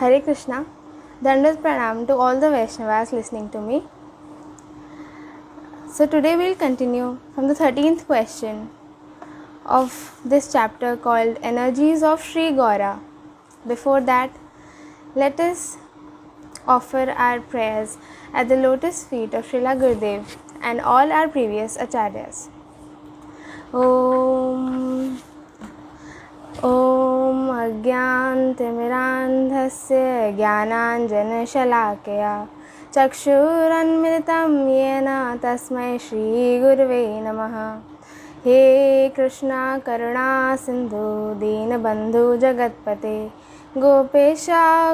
Hare Krishna. Dandat Pranam to all the Vaishnavas listening to me. So today we'll continue from the 13th question of this chapter called Energies of Sri Gaura. Before that, let us offer our prayers at the lotus feet of Srila Gurudev and all our previous acharyas. Om अज्ञानतिमिरान्धस्य ज्ञानाञ्जनशलाकया चक्षुरुन्मिलितं येन तस्मै श्रीगुरवे नमः। हे कृष्णा करुणा सिन्धु दीनबन्धु जगत्पते गोपेश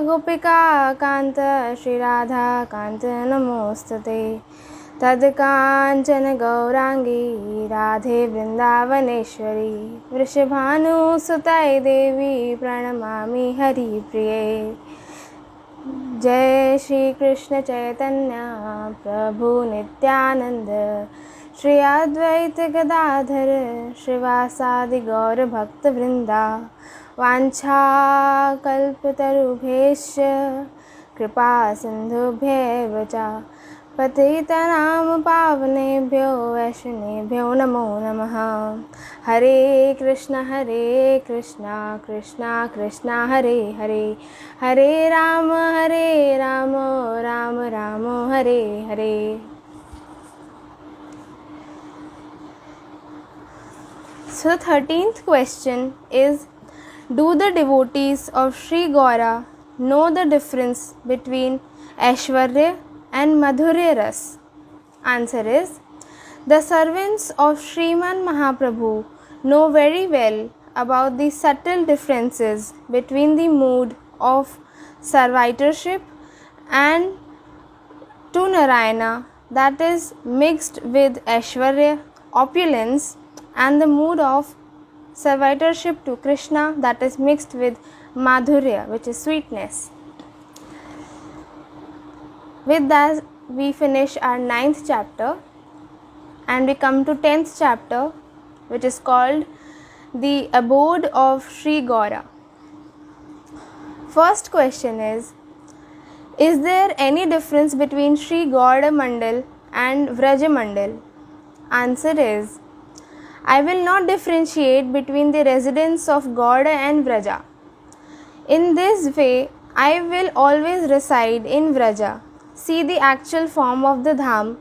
गोपिका कान्त श्रीराधा कान्त नमोस्तुते। तद्काञ्चन गौरांगी राधे वृन्दावनेश्वरी वृषभानुसुते देवी प्रणमामि हरिप्रिये। जय श्री कृष्ण चैतन्य प्रभु नित्यानंद श्री अद्वैत गदाधर श्रीवासादि गौर भक्त वृंदा वाञ्छाकल्पतरुभ्यश्च कृपा सिन्धुभ्यैव च पतितानां पावनेभ्यो वैष्णवेभ्यो नमो नमः। हरे कृष्णा कृष्णा कृष्णा हरे हरे, हरे Ram Ram Ram Hare Hare. So the 13th question is, do the devotees of Sri Gaura know the difference between Aishwarya and Madhurya Ras? Answer is, the servants of Sriman Mahaprabhu know very well about the subtle differences between the mood of servitorship and to Narayana, that is mixed with Aishwarya, opulence, and the mood of servitorship to Krishna, that is mixed with Madhurya, which is sweetness. With that, we finish our 9th chapter and we come to 10th chapter, which is called The Abode of Sri Gaura. First question is there any difference between Sri Gaura Mandal and Vraja Mandal? Answer is, I will not differentiate between the residents of Gaura and Vraja. In this way, I will always reside in Vraja, see the actual form of the Dham,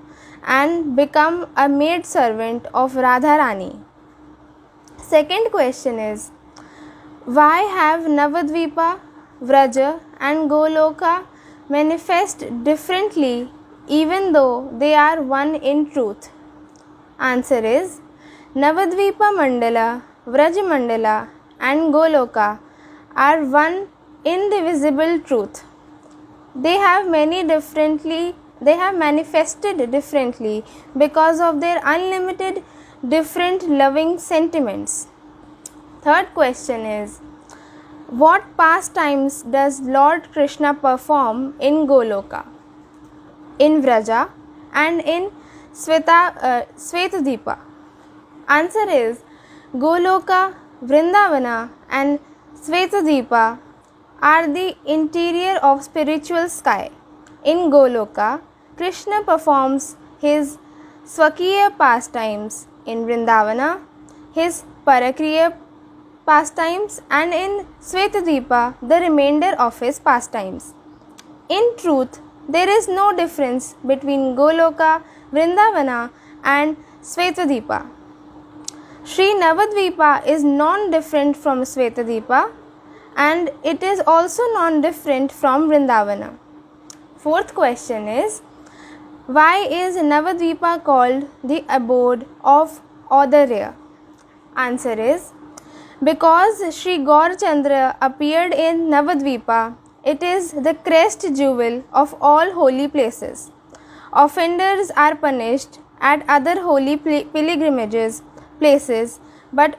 and become a maid servant of Radharani. Second question is, why have Navadvipa, Vraja and Goloka manifest differently even though they are one in truth? Answer is, Navadvipa Mandala, Vraja Mandala and Goloka are one indivisible truth. They have manifested differently because of their unlimited different loving sentiments. Third question is, what pastimes does Lord Krishna perform in Goloka, in Vraja and in Svetadvipa? Answer is, Goloka, Vrindavana and Svetadvipa are the interior of spiritual sky. In Goloka, Krishna performs his Swakiya pastimes, in Vrindavana his Parakriya pastimes, and in Svetadvipa the remainder of his pastimes. In truth, there is no difference between Goloka, Vrindavana and Svetadvipa. Sri Navadvipa is non-different from Svetadvipa and it is also non-different from Vrindavana. Fourth question is, why is Navadvipa called the abode of Audarya? Answer is, because Sri Gaurachandra appeared in Navadvipa, it is the crest jewel of all holy places. Offenders are punished at other holy pilgrimages places, but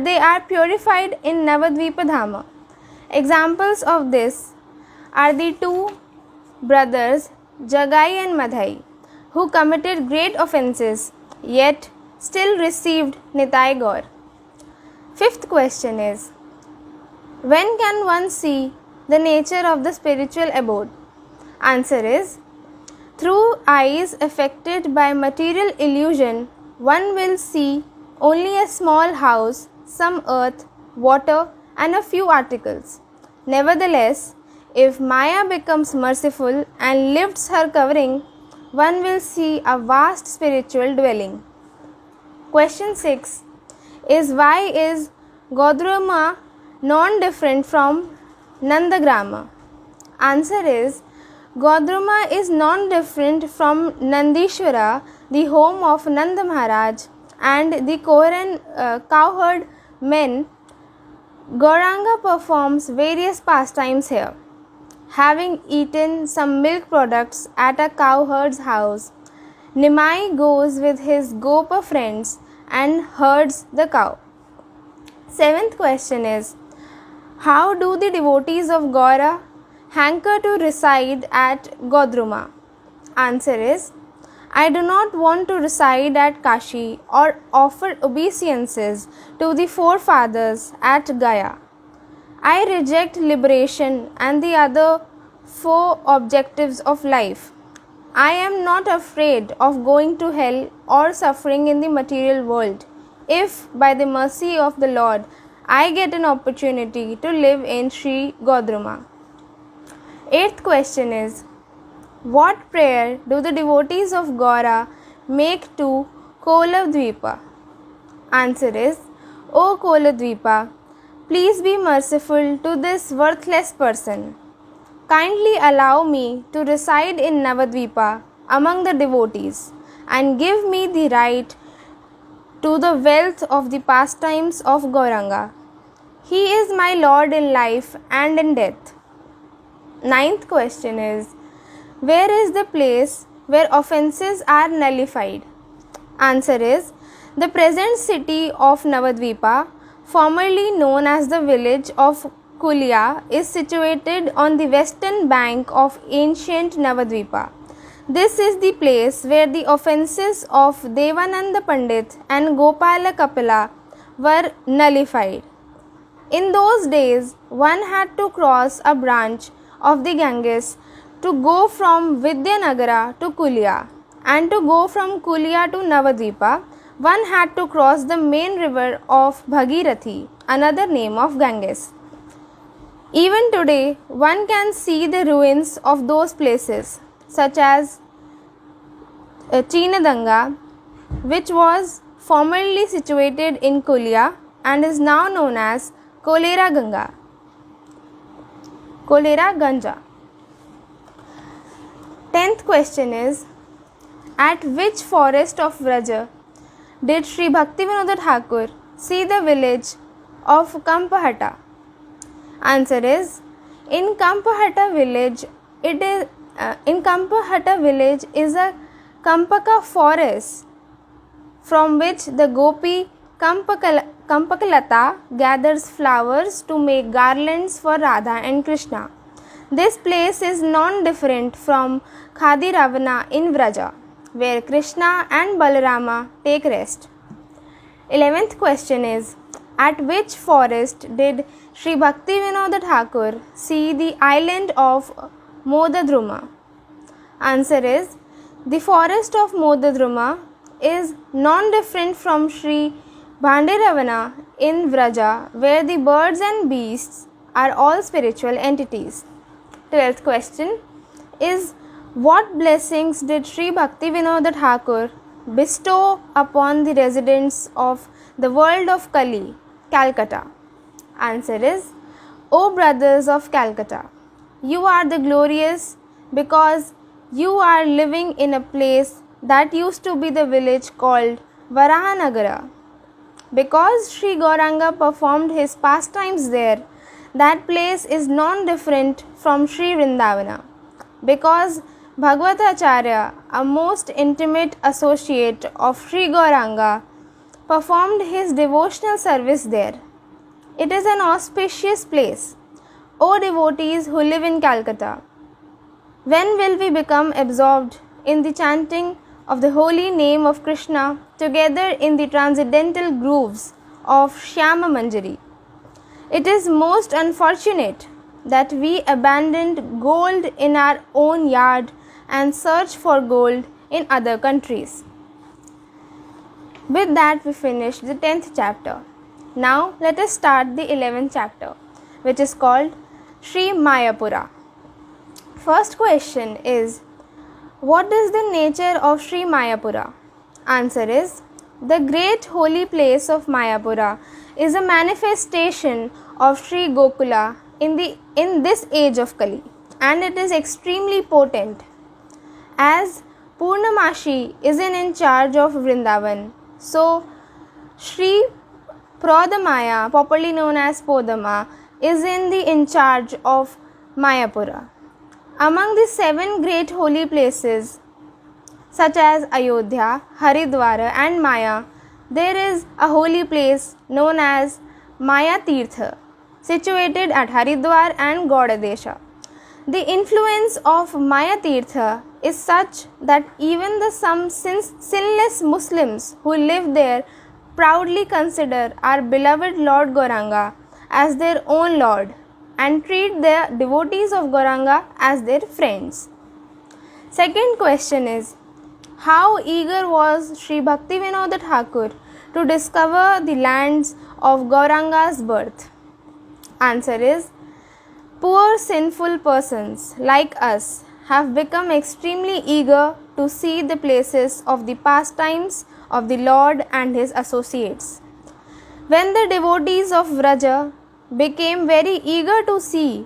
they are purified in Navadvipa Dhama. Examples of this are the two brothers Jagai and Madhai, who committed great offences yet still received Nitai Gaur. Fifth question is, When can one see the nature of the spiritual abode? Answer is, through eyes affected by material illusion, one will see only a small house, some earth, water, and a few articles. Nevertheless, if Maya becomes merciful and lifts her covering, one will see a vast spiritual dwelling. Question 6 is, why is Godruma non-different from Nandagrama? Answer is, Godruma is non-different from Nandishwara, the home of Nanda Maharaj, and the Koran cowherd men. Gauranga performs various pastimes here. Having eaten some milk products at a cowherd's house, Nimai goes with his Gopa friends and herds the cow. 7th question is, how do the devotees of Gaura hanker to reside at Godruma? Answer is, I do not want to reside at Kashi or offer obeisances to the forefathers at Gaya. I reject liberation and the other 4 objectives of life. I am not afraid of going to hell or suffering in the material world if, by the mercy of the Lord, I get an opportunity to live in Sri Godruma. 8th question is, what prayer do the devotees of Gaura make to Kolavdvipa? Answer is, O Kolavdvipa, please be merciful to this worthless person. Kindly allow me to reside in Navadvipa among the devotees and give me the right to the wealth of the pastimes of Gauranga. He is my Lord in life and in death. 9th question is, where is the place where offences are nullified? Answer is, the present city of Navadvipa, formerly known as the village of Kulia, is situated on the western bank of ancient Navadvipa. This is the place where the offences of Devananda Pandit and Gopala Kapila were nullified. In those days, one had to cross a branch of the Ganges to go from Vidyanagara to Kulia, and to go from Kulia to Navadvipa, one had to cross the main river of Bhagirathi, another name of Ganges. Even today, one can see the ruins of those places, such as Chinadanga, which was formerly situated in Kulia and is now known as Kolera Ganja. 10th question is, at which forest of Vraja did Sri Bhaktivinoda Thakur see the village of Kampahata? Answer is, in Kampahata village is a Kampaka forest from which the Gopi Kampakalata gathers flowers to make garlands for Radha and Krishna. This place is non-different from Khadi Ravana in Vraja, where Krishna and Balarama take rest. 11th question is, at which forest did Sri Bhaktivinoda Thakur see the island of Modadruma? Answer is, the forest of Modadruma is non-different from Sri Bhandiravana in Vraja, where the birds and beasts are all spiritual entities. 12th question is, what blessings did Sri Bhaktivinoda Thakur bestow upon the residents of the world of Kali, Calcutta? Answer is, O brothers of Calcutta, you are the glorious because you are living in a place that used to be the village called Varahanagara. Because Sri Gauranga performed his pastimes there, that place is non-different from Sri Vrindavana. Because Bhagavatacharya, a most intimate associate of Sri Gauranga, performed his devotional service there. It is an auspicious place. O devotees who live in Calcutta, when will we become absorbed in the chanting of the holy name of Krishna together in the transcendental grooves of Shyama Manjari? It is most unfortunate that we abandoned gold in our own yard and searched for gold in other countries. With that, we finished the 10th chapter. Now, let us start the 11th chapter, which is called Sri Mayapura. First question is, what is the nature of Sri Mayapura? Answer is, the great holy place of Mayapura is a manifestation of Sri Gokula in this age of Kali, and it is extremely potent. As Purnamashi is in charge of Vrindavan, so Sri Prodamaya, popularly known as Podama, is in charge of Mayapura. Among the 7 great holy places, such as Ayodhya, Haridwara and Maya, there is a holy place known as Maya Tirtha, situated at Haridwar and Gaudadesha. The influence of Maya Tirtha is such that even some sinless Muslims who live there proudly consider our beloved Lord Gauranga as their own Lord and treat the devotees of Gauranga as their friends. Second question is, how eager was Sri Bhaktivinoda Thakur to discover the lands of Gauranga's birth? Answer is, poor sinful persons like us have become extremely eager to see the places of the pastimes of the Lord and his associates. When the devotees of Vraja became very eager to see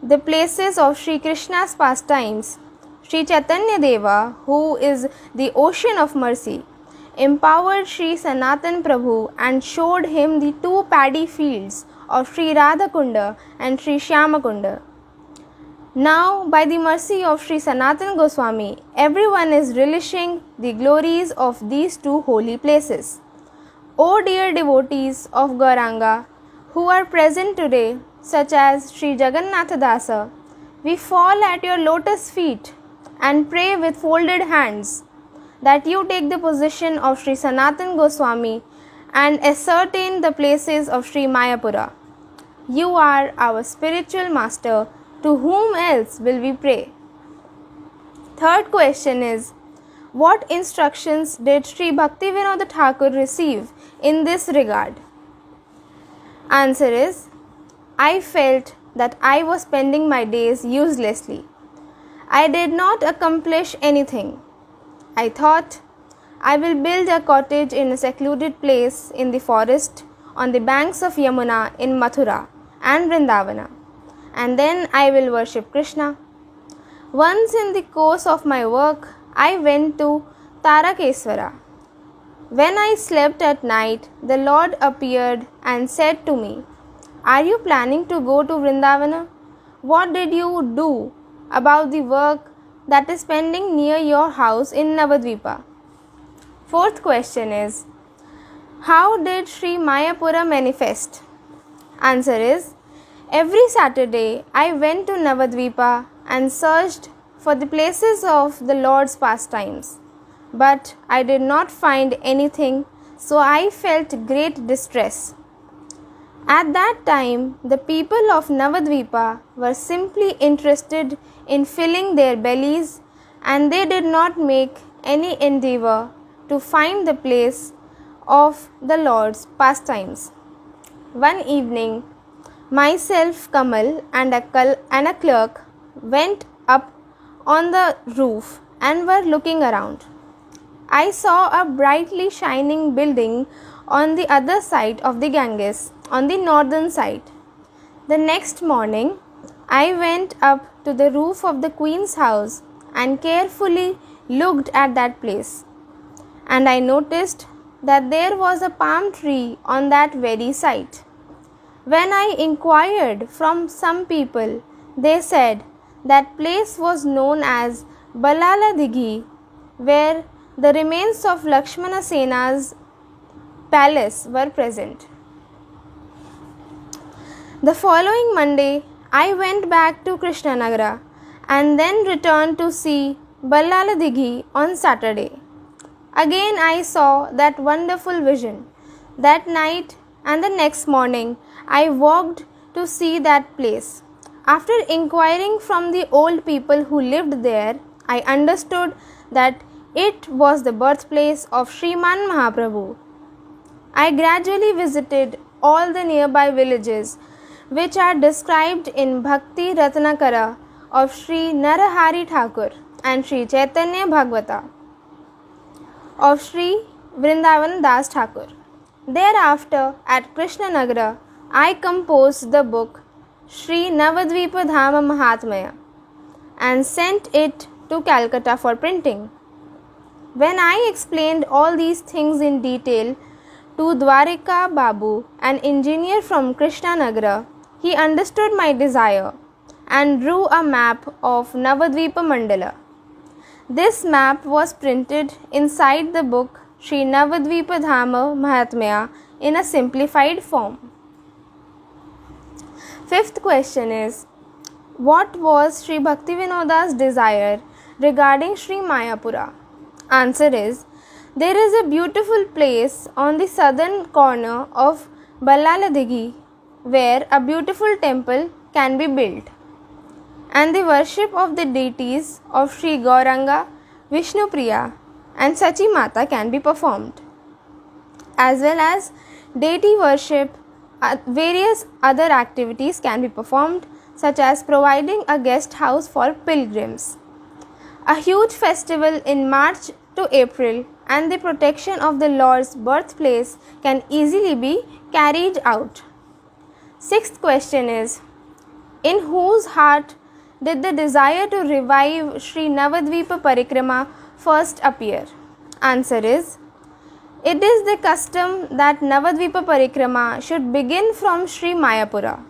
the places of Sri Krishna's pastimes, Sri Chaitanya Deva, who is the ocean of mercy, empowered Sri Sanatan Prabhu and showed him the 2 paddy fields of Sri Radhakunda and Sri Shyamakunda. Now, by the mercy of Sri Sanatan Goswami, everyone is relishing the glories of these 2 holy places. O dear devotees of Gauranga, who are present today, such as Sri Jagannatha Dasa, we fall at your lotus feet and pray with folded hands that you take the position of Sri Sanatan Goswami and ascertain the places of Sri Mayapura. You are our spiritual master, to whom else will we pray? Third question is, what instructions did Sri Bhaktivinoda Thakur receive in this regard? Answer is, I felt that I was spending my days uselessly. I did not accomplish anything. I thought, I will build a cottage in a secluded place in the forest on the banks of Yamuna in Mathura and Vrindavana, and then I will worship Krishna. Once in the course of my work, I went to Tarakeswara. When I slept at night, the Lord appeared and said to me, are you planning to go to Vrindavana? What did you do about the work that is pending near your house in Navadvipa? Fourth question is, how did Sri Mayapura manifest? Answer is, every Saturday I went to Navadvipa and searched for the places of the Lord's pastimes, but I did not find anything, so I felt great distress. At that time, the people of Navadvipa were simply interested in filling their bellies, and they did not make any endeavor to find the place of the Lord's pastimes. One evening, myself, Kamal, and a clerk went up on the roof and were looking around. I saw a brightly shining building on the other side of the Ganges, on the northern side. The next morning, I went up to the roof of the Queen's house and carefully looked at that place. And I noticed that there was a palm tree on that very site. When I inquired from some people, they said that place was known as Balala Dighi, where the remains of Lakshmana Sena's palace were present. The following Monday, I went back to Krishnanagara and then returned to see Balala Dighi on Saturday. Again I saw that wonderful vision. That night and the next morning I walked to see that place. After inquiring from the old people who lived there, I understood that it was the birthplace of Shriman Mahaprabhu. I gradually visited all the nearby villages which are described in Bhakti Ratnakara of Sri Narahari Thakur and Sri Chaitanya Bhagavata of Sri Vrindavan Das Thakur. Thereafter, at Krishnanagara, I composed the book Sri Navadvipa Dhama Mahatmya and sent it to Calcutta for printing. When I explained all these things in detail to Dwarika Babu, an engineer from Krishnanagara, he understood my desire and drew a map of Navadvipa Mandala. This map was printed inside the book Sri Navadvipa Dhama Mahatmya in a simplified form. Fifth question is, what was Sri Bhaktivinoda's desire regarding Sri Mayapura? Answer is, there is a beautiful place on the southern corner of Ballaladigi where a beautiful temple can be built, and the worship of the deities of Sri Gauranga, Vishnupriya and Sachi Mata can be performed, as well as deity worship. Various other activities can be performed, such as providing a guest house for pilgrims, a huge festival in March to April, and the protection of the Lord's birthplace can easily be carried out. Sixth question is, in whose heart did the desire to revive Sri Navadvipa Parikrama first appear? Answer is, it is the custom that Navadvipa Parikrama should begin from Sri Mayapura.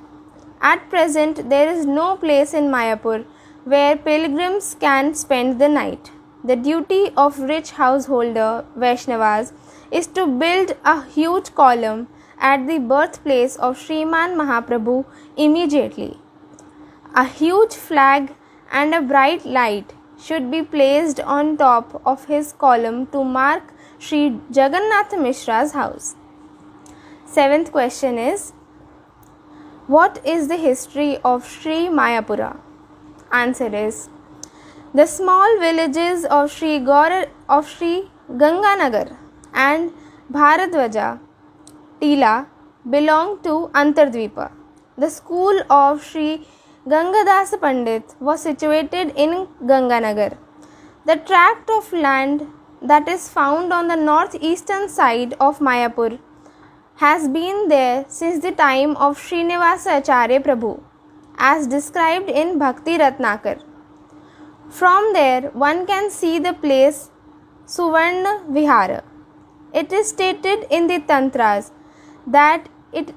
At present, there is no place in Mayapur where pilgrims can spend the night. The duty of rich householder Vaishnavas is to build a huge column at the birthplace of Shriman Mahaprabhu immediately. A huge flag and a bright light should be placed on top of his column to mark Sri Jagannath Mishra's house. Seventh question is, what is the history of Sri Mayapura? Answer is, the small villages of Sri Ganganagar and Bharadwaja Tila belong to Antardvipa. The school of Sri Gangadasa Pandit was situated in Ganganagar. The tract of land that is found on the northeastern side of Mayapur has been there since the time of Srinivasa Acharya Prabhu, as described in Bhakti Ratnakar. From there, one can see the place Suvarna Vihara. It is stated in the Tantras that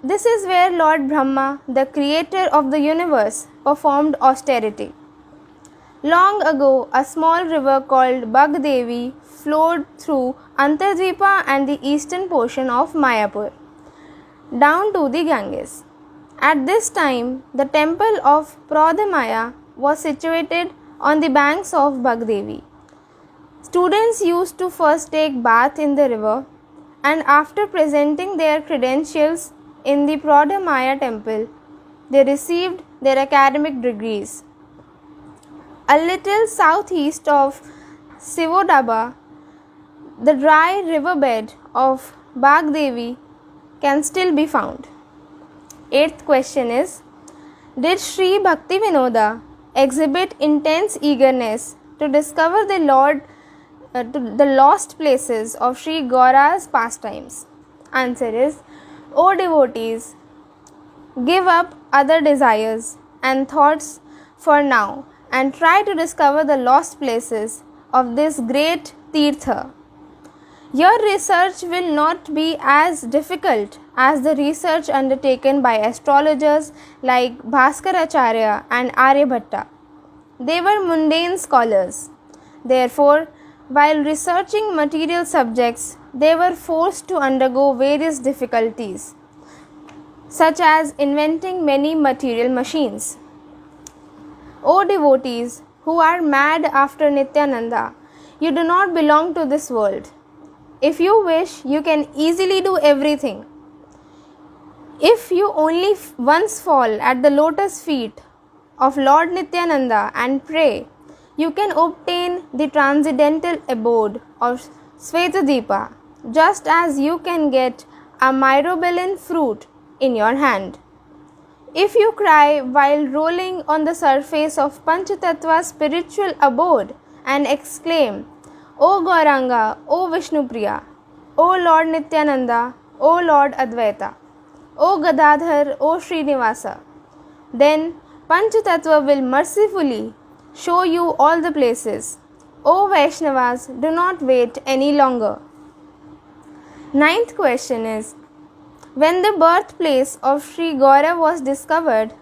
this is where Lord Brahma, the creator of the universe, performed austerity. Long ago, a small river called Bagdevi flowed through Antardvipa and the eastern portion of Mayapur down to the Ganges. At this time, the temple of Pradhamaya was situated on the banks of Bagdevi. Students used to first take bath in the river, and after presenting their credentials in the Pradhamaya temple, they received their academic degrees. A little southeast of Sivodaba, the dry riverbed of Bagdevi can still be found. Eighth question is, did Sri Bhaktivinoda exhibit intense eagerness to discover the lost places of Sri Gaura's pastimes? Answer is, O devotees, give up other desires and thoughts for now and try to discover the lost places of this great Tirtha. Your research will not be as difficult as the research undertaken by astrologers like Bhaskaracharya and Aryabhatta. They were mundane scholars. Therefore, while researching material subjects, they were forced to undergo various difficulties, such as inventing many material machines. O devotees who are mad after Nityananda, you do not belong to this world. If you wish, you can easily do everything. If you only once fall at the lotus feet of Lord Nityananda and pray, you can obtain the transcendental abode of Svetadipa, just as you can get a myrobalan fruit in your hand. If you cry while rolling on the surface of Panchatattva's spiritual abode and exclaim, O Gauranga, O Vishnupriya, O Lord Nityananda, O Lord Advaita, O Gadadhar, O Srinivasa, then Panchatattva will mercifully show you all the places. O Vaishnavas, do not wait any longer. Ninth question is, when the birthplace of Sri Gaura was discovered,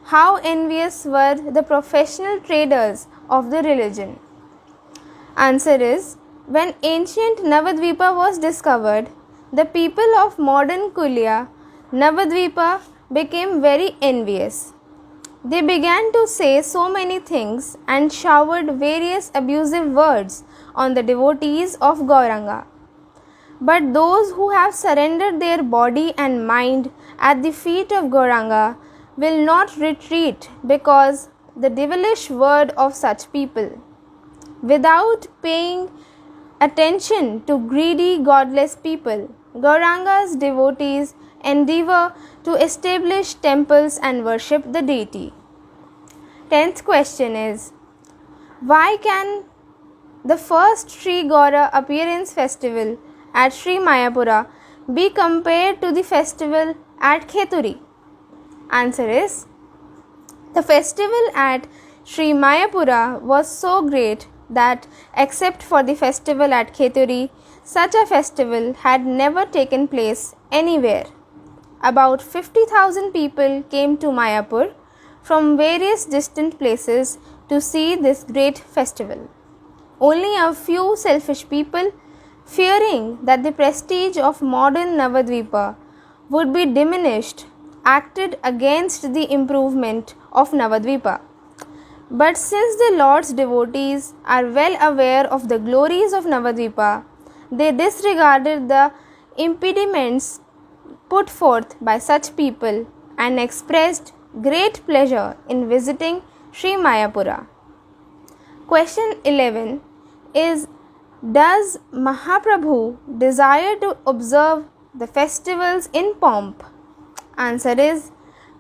how envious were the professional traders of the religion? Answer is, when ancient Navadvipa was discovered, the people of modern Kulia, Navadvipa, became very envious. They began to say so many things and showered various abusive words on the devotees of Gauranga. But those who have surrendered their body and mind at the feet of Gauranga will not retreat because the devilish word of such people. Without paying attention to greedy, godless people, Gauranga's devotees endeavor to establish temples and worship the deity. 10th question is, why can the first Sri Gaura appearance festival at Sri Mayapura be compared to the festival at Kheturi? Answer is, the festival at Sri Mayapura was so great that except for the festival at Kheturi, such a festival had never taken place anywhere. About 50,000 people came to Mayapur from various distant places to see this great festival. Only a few selfish people, fearing that the prestige of modern Navadvipa would be diminished, acted against the improvement of Navadvipa. But since the Lord's devotees are well aware of the glories of Navadvipa, they disregarded the impediments put forth by such people and expressed great pleasure in visiting Sri Mayapura. Question 11 is, does Mahaprabhu desire to observe the festivals in pomp? Answer is,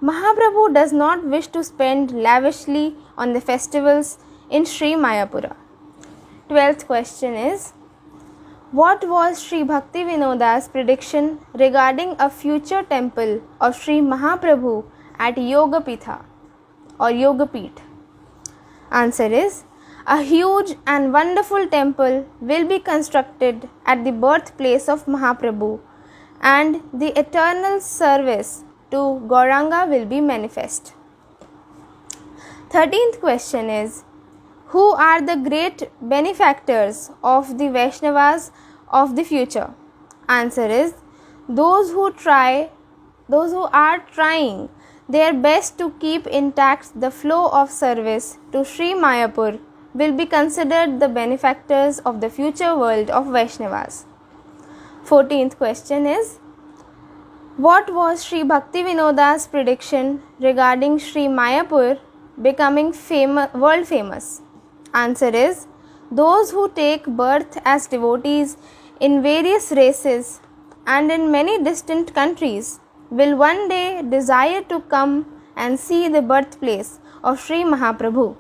Mahaprabhu does not wish to spend lavishly on the festivals in Sri Mayapura. 12th question is, what was Sri Bhaktivinoda's prediction regarding a future temple of Sri Mahaprabhu at Yogapitha or Yogapeeth? Answer is, a huge and wonderful temple will be constructed at the birthplace of Mahaprabhu, and the eternal service to Gauranga will be manifest. 13th question is, who are the great benefactors of the Vaishnavas of the future? Answer is, those who are trying their best to keep intact the flow of service to Sri Mayapur will be considered the benefactors of the future world of Vaishnavas. 14th question is, what was Sri Bhaktivinoda's prediction regarding Sri Mayapur becoming world famous? Answer is, those who take birth as devotees in various races and in many distant countries will one day desire to come and see the birthplace of Sri Mahaprabhu.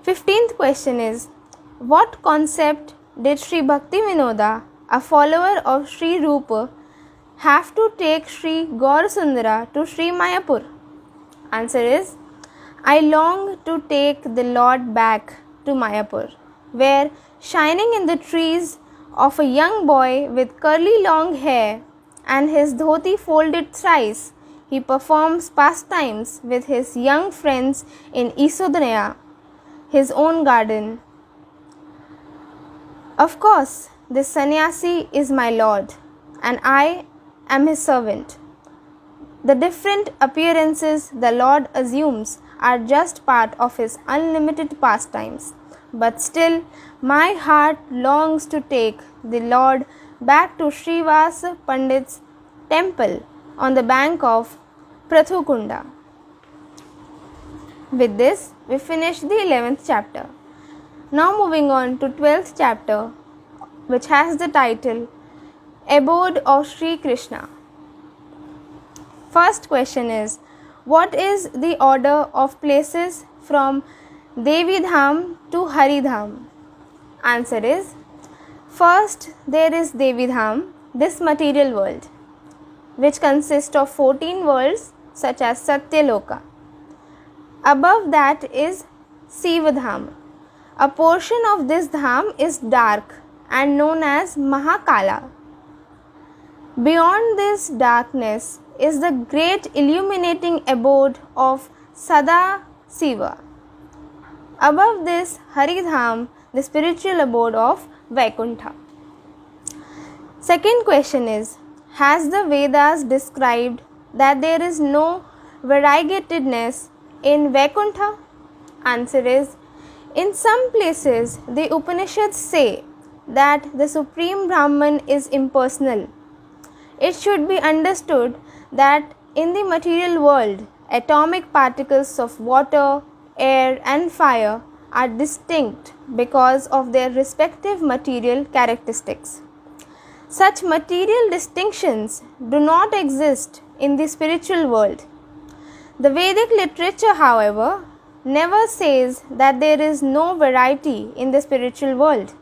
15th question is, what concept did Sri Bhaktivinoda, a follower of Sri Rupa, have to take Sri Gaurasundara to Sri Mayapur? Answer is, I long to take the Lord back to Mayapur, where, shining in the trees of a young boy with curly long hair and his dhoti folded thrice, he performs pastimes with his young friends in Isodhanaya, his own garden. Of course, this sannyasi is my Lord, and I am his servant. The different appearances the Lord assumes are just part of his unlimited pastimes, but still my heart longs to take the Lord back to Srivasa Pandit's temple on the bank of Prathukunda. With this, we finish the 11th chapter. Now moving on to 12th chapter, which has the title Abode of Sri Krishna. First question is, what is the order of places from Devi Dham to Hari Dham? Answer is, first there is Devi Dham, this material world, which consists of 14 worlds such as Satyaloka. Above that is Siva Dham. A portion of this dham is dark and known as Mahakala. Beyond this darkness is the great illuminating abode of Sada Siva. Above this Hari Dham, the spiritual abode of Vaikuntha. Second question is, has the Vedas described that there is no variegatedness in Vaikuntha? Answer is, in some places the Upanishads say that the Supreme Brahman is impersonal. It should be understood that in the material world, atomic particles of water, air and fire are distinct because of their respective material characteristics. Such material distinctions do not exist in the spiritual world. The Vedic literature, however, never says that there is no variety in the spiritual world.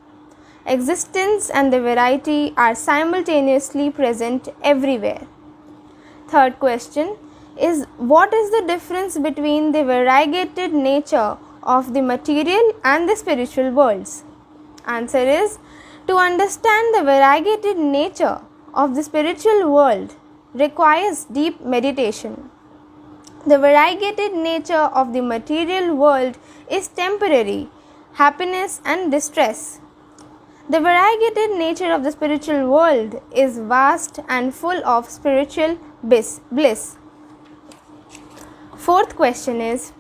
Existence and the variety are simultaneously present everywhere. Third question is, what is the difference between the variegated nature of the material and the spiritual worlds? Answer is, to understand the variegated nature of the spiritual world requires deep meditation. The variegated nature of the material world is temporary, happiness and distress. The variegated nature of the spiritual world is vast and full of spiritual bliss. Fourth question is,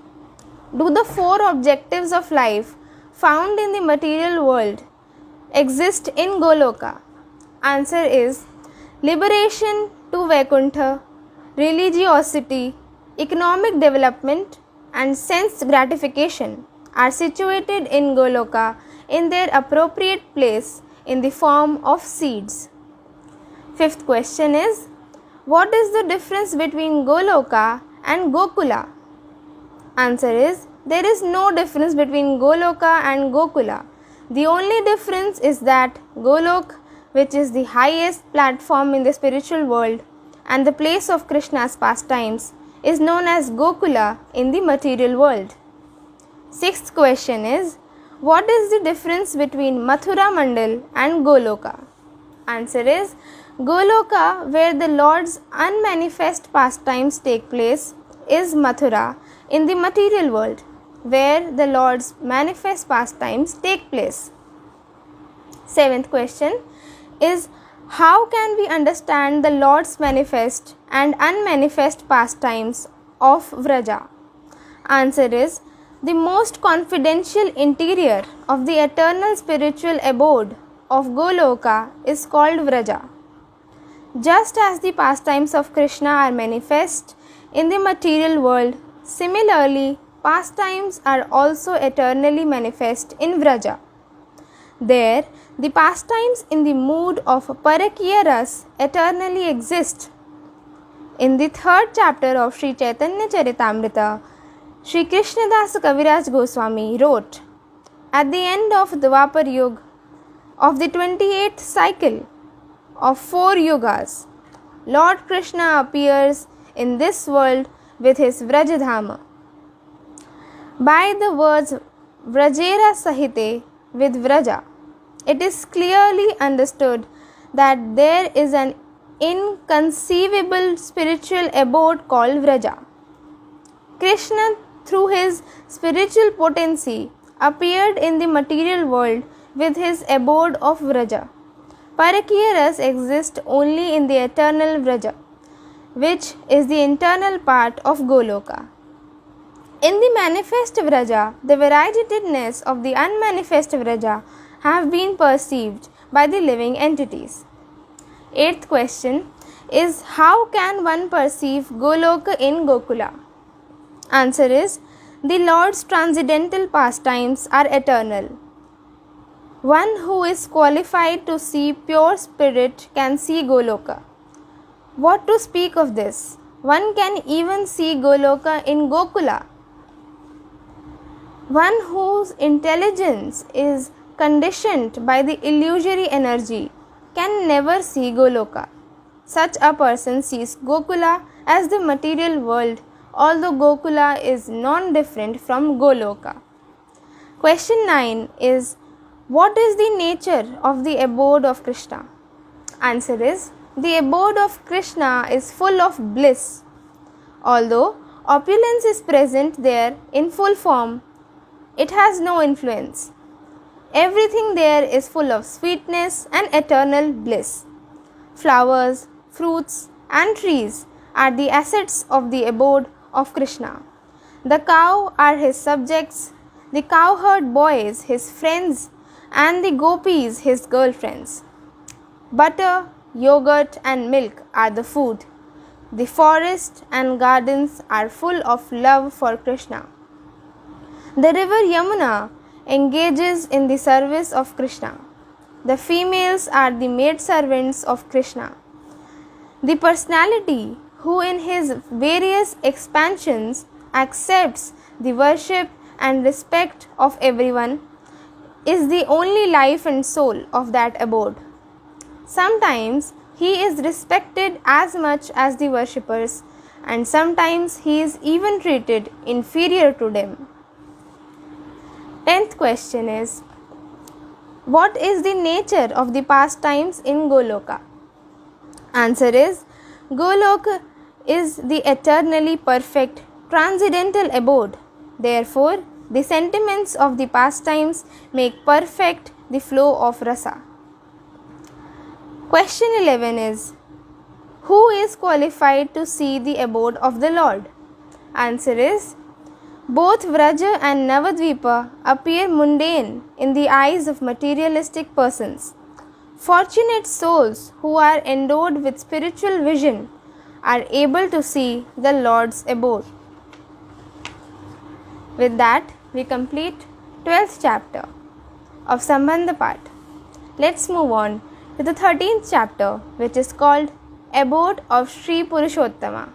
do the four objectives of life found in the material world exist in Goloka? Answer is, liberation to Vaikuntha, religiosity, economic development and sense gratification are situated in Goloka in their appropriate place in the form of seeds. Fifth question is, what is the difference between Goloka and Gokula? Answer is, there is no difference between Goloka and Gokula. The only difference is that Golok, which is the highest platform in the spiritual world and the place of Krishna's pastimes, is known as Gokula in the material world. Sixth question is, what is the difference between Mathura Mandal and Goloka? Answer is, Goloka, where the Lord's unmanifest pastimes take place, is Mathura in the material world, where the Lord's manifest pastimes take place. Seventh question is, how can we understand the Lord's manifest and unmanifest pastimes of Vraja? Answer is, the most confidential interior of the eternal spiritual abode of Goloka is called Vraja. Just as the pastimes of Krishna are manifest in the material world, similarly, pastimes are also eternally manifest in Vraja. There, the pastimes in the mood of Parakiya Ras eternally exist. In the third chapter of Sri Chaitanya Charitamrita, Sri Krishnadas Kaviraj Goswami wrote, at the end of Dwapar Yuga of the 28th cycle of 4 yugas, Lord Krishna appears in this world with his Vrajadhama. By the words Vrajera Sahite with Vraja, it is clearly understood that there is an inconceivable spiritual abode called Vraja. Krishna, through his spiritual potency, appeared in the material world with his abode of Vraja. Parakiya Ras exists only in the eternal Vraja, which is the internal part of Goloka. In the manifest Vraja, the variegatedness of the unmanifest Vraja have been perceived by the living entities. Eighth question is how can one perceive Goloka in Gokula? Answer is the Lord's transcendental pastimes are eternal. One who is qualified to see pure spirit can see Goloka. What to speak of this? One can even see Goloka in Gokula. One whose intelligence is conditioned by the illusory energy can never see Goloka. Such a person sees Gokula as the material world, although Gokula is non-different from Goloka. Question 9 is, what is the nature of the abode of Krishna? Answer is, the abode of Krishna is full of bliss. Although opulence is present there in full form, it has no influence. Everything there is full of sweetness and eternal bliss. Flowers, fruits, and trees are the assets of the abode of Krishna. The cow are his subjects, the cowherd boys his friends, and the gopis his girlfriends. Butter, yogurt, and milk are the food. The forest and gardens are full of love for Krishna. The river Yamuna engages in the service of Krishna. The females are the maidservants of Krishna. The personality who in his various expansions accepts the worship and respect of everyone is the only life and soul of that abode. Sometimes he is respected as much as the worshippers, and sometimes he is even treated inferior to them. 10th question is, what is the nature of the pastimes in Goloka? Answer is, Goloka is the eternally perfect transcendental abode. Therefore, the sentiments of the pastimes make perfect the flow of rasa. Question 11 is, who is qualified to see the abode of the Lord? Answer is, both Vraja and Navadvipa appear mundane in the eyes of materialistic persons. Fortunate souls who are endowed with spiritual vision are able to see the Lord's abode. With that, we complete 12th chapter of Sambandha Path. Let's move on to the 13th chapter, which is called Abode of Sri Purushottama.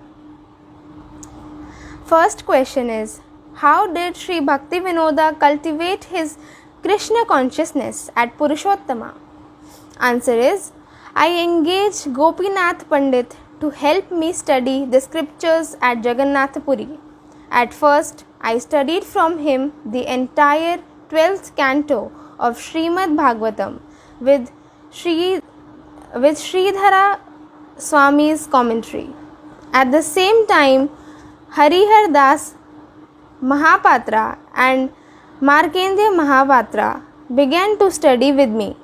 First question is, how did Sri Bhakti Vinoda cultivate his Krishna consciousness at Purushottama? Answer is, I engaged Gopinath Pandit to help me study the scriptures at Jagannath Puri. At first, I studied from him the entire 12th canto of Srimad Bhagavatam with Sridhara Swami's commentary. At the same time, Harihar Das Mahapatra and Markendya Mahapatra began to study with me.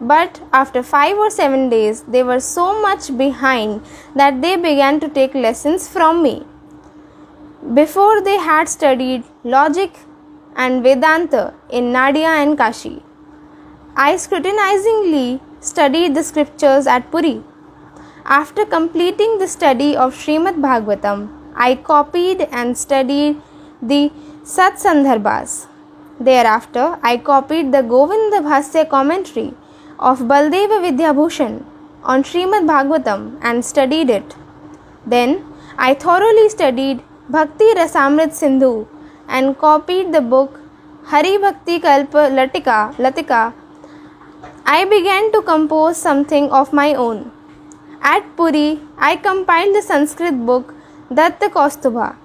But after 5 or 7 days, they were so much behind that they began to take lessons from me. Before they had studied logic and Vedanta in Nadia and Kashi, I scrutinizingly studied the scriptures at Puri. After completing the study of Srimad Bhagavatam, I copied and studied the Satsandarbhas. Thereafter, I copied the Govinda Bhasya commentary of Baldeva Vidyabhushan on Srimad Bhagavatam and studied it. Then, I thoroughly studied Bhakti Rasamrit Sindhu and copied the book Hari Bhakti Kalpa Latika. I began to compose something of my own. At Puri, I compiled the Sanskrit book Datta Kaustubha.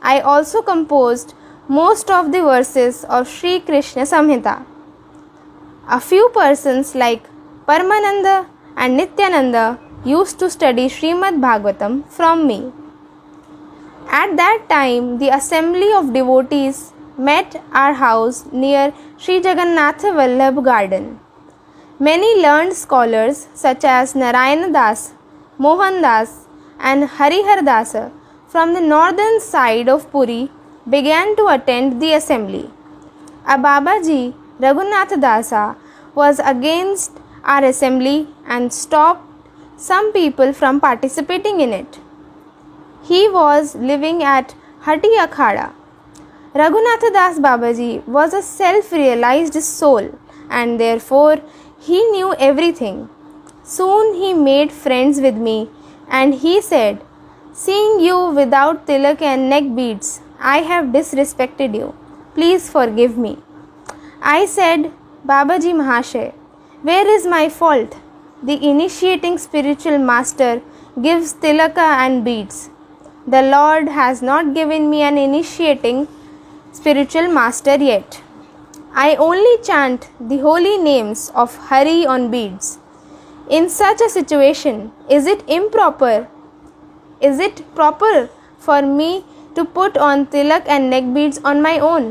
I also composed most of the verses of Sri Krishna Samhita. A few persons like Paramananda and Nityananda used to study Srimad Bhagavatam from me. At that time, the assembly of devotees met our house near Sri Jagannatha Vallabh garden. Many learned scholars such as Narayana Das, Mohan Das, and Harihar Dasa from the northern side of Puri began to attend the assembly. A Babaji Raghunath Dasa was against our assembly and stopped some people from participating in it. He was living at Hatti Akhada. Raghunatha Das Babaji was a self-realized soul and therefore he knew everything. Soon he made friends with me and he said, "Seeing you without tilak and neck beads, I have disrespected you. Please forgive me." I said, "Babaji Mahashay, where is my fault? The initiating spiritual master gives tilaka and beads. The Lord has not given me an initiating spiritual master yet. I only chant the holy names of Hari on beads. In such a situation, is it proper for me to put on tilak and neck beads on my own?"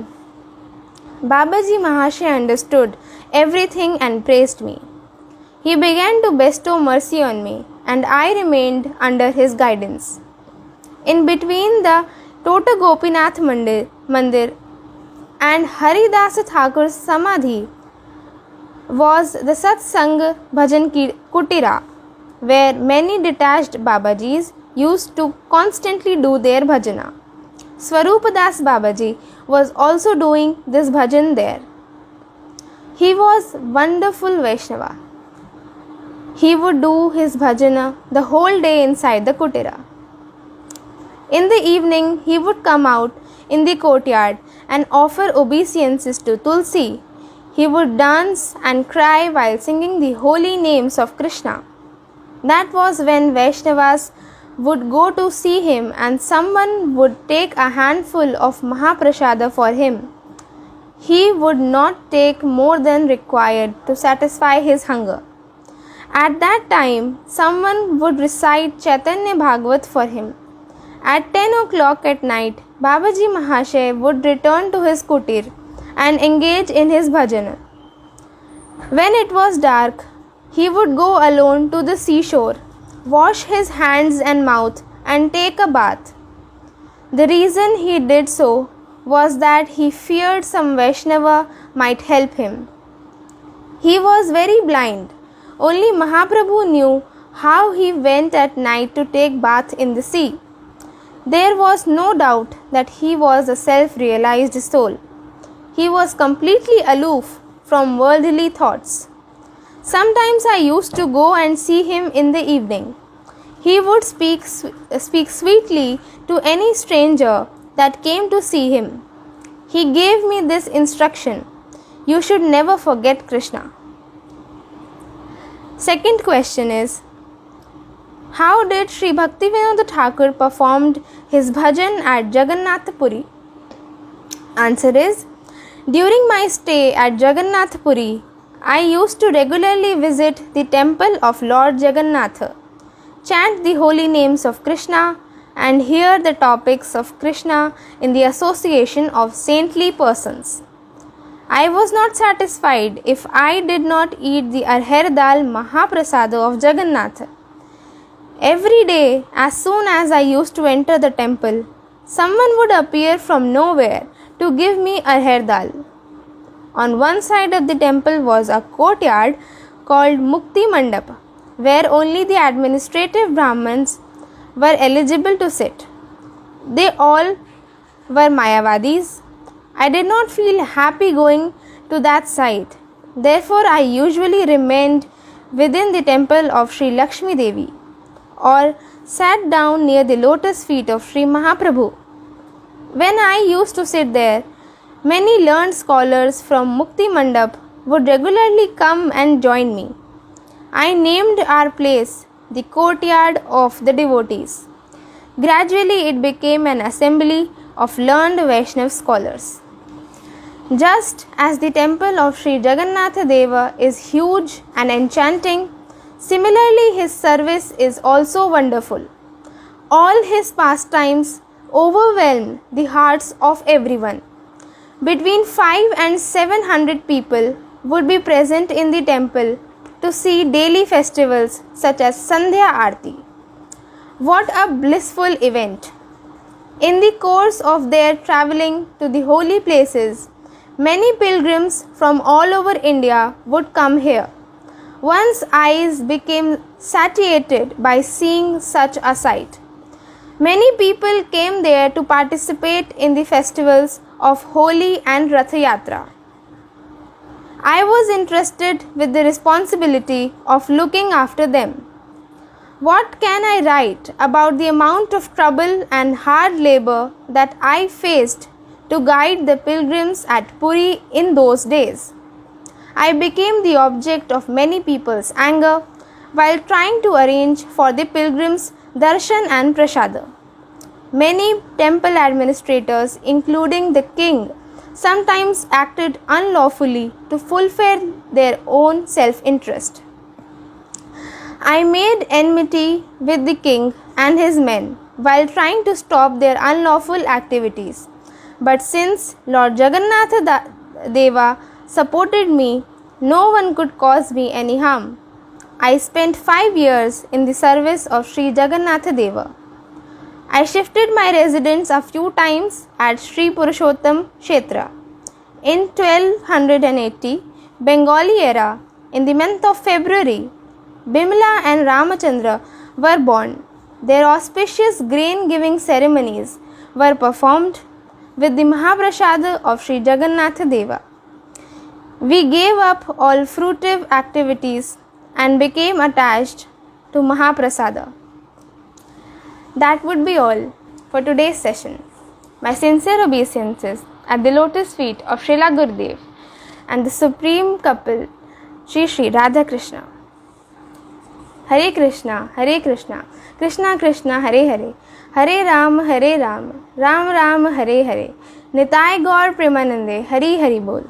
Babaji Mahashay understood everything and praised me. He began to bestow mercy on me and I remained under his guidance. In between the Tota Gopinath Mandir and Haridasa Thakur's Samadhi was the Satsang Bhajan Kutira, where many detached Babajis used to constantly do their bhajana. Swarupadas Babaji was also doing this bhajan there. He was wonderful Vaishnava. He would do his bhajana the whole day inside the kutira. In the evening, he would come out in the courtyard and offer obeisances to Tulsi. He would dance and cry while singing the holy names of Krishna. That was when Vaishnavas would go to see him and someone would take a handful of Mahaprasada for him. He would not take more than required to satisfy his hunger. At that time, someone would recite Chaitanya Bhagavat for him. At 10 o'clock at night, Babaji Mahashay would return to his kutir and engage in his bhajana. When it was dark, he would go alone to the seashore, wash his hands and mouth and take a bath. The reason he did so was that he feared some Vaishnava might help him. He was very blind. Only Mahaprabhu knew how he went at night to take bath in the sea. There was no doubt that he was a self-realized soul. He was completely aloof from worldly thoughts. Sometimes I used to go and see him in the evening. He would speak sweetly to any stranger that came to see him. He gave me this instruction: you should never forget Krishna. Second question is, how did Sri Bhaktivinoda Thakur performed his bhajan at Jagannath Puri? Answer is, during my stay at Jagannath Puri, I used to regularly visit the temple of Lord Jagannatha, chant the holy names of Krishna, and hear the topics of Krishna in the association of saintly persons. I was not satisfied if I did not eat the Arher Dal Mahaprasada of Jagannatha. Every day, as soon as I used to enter the temple, someone would appear from nowhere to give me Arher Dal. On one side of the temple was a courtyard called Mukti Mandap, where only the administrative Brahmins were eligible to sit. They all were Mayavadis. I did not feel happy going to that side. Therefore, I usually remained within the temple of Sri Lakshmi Devi or sat down near the lotus feet of Sri Mahaprabhu. When I used to sit there, many learned scholars from Mukti Mandap would regularly come and join me. I named our place the courtyard of the devotees. Gradually, it became an assembly of learned Vaishnav scholars. Just as the temple of Sri Jagannatha Deva is huge and enchanting, similarly his service is also wonderful. All his pastimes overwhelm the hearts of everyone. Between 500 and 700 people would be present in the temple to see daily festivals such as Sandhya Aarti. What a blissful event! In the course of their travelling to the holy places, many pilgrims from all over India would come here. One's eyes became satiated by seeing such a sight. Many people came there to participate in the festivals of Holi and Ratha Yatra. I was entrusted with the responsibility of looking after them. What can I write about the amount of trouble and hard labor that I faced to guide the pilgrims at Puri in those days? I became the object of many people's anger while trying to arrange for the pilgrims' darshan and prasada. Many temple administrators, including the king, sometimes acted unlawfully to fulfill their own self-interest. I made enmity with the king and his men while trying to stop their unlawful activities. But since Lord Jagannatha Deva supported me, no one could cause me any harm. I spent 5 years in the service of Sri Jagannatha Deva. I shifted my residence a few times at Sri Purushottam Kshetra. In 1280 Bengali era, in the month of February, Bimala and Ramachandra were born. Their auspicious grain-giving ceremonies were performed with the Mahaprasada of Sri Jagannatha Deva. We gave up all fruitive activities and became attached to Mahaprasada. That would be all for today's session. My sincere obeisances at the lotus feet of Srila Gurudev and the supreme couple Sri Sri Radha Krishna. Hare Krishna, Krishna Krishna, Hare Hare, Hare Ram, Ram Ram, Hare Hare, Nitai Gaur Premanande, Hari Hari Bol.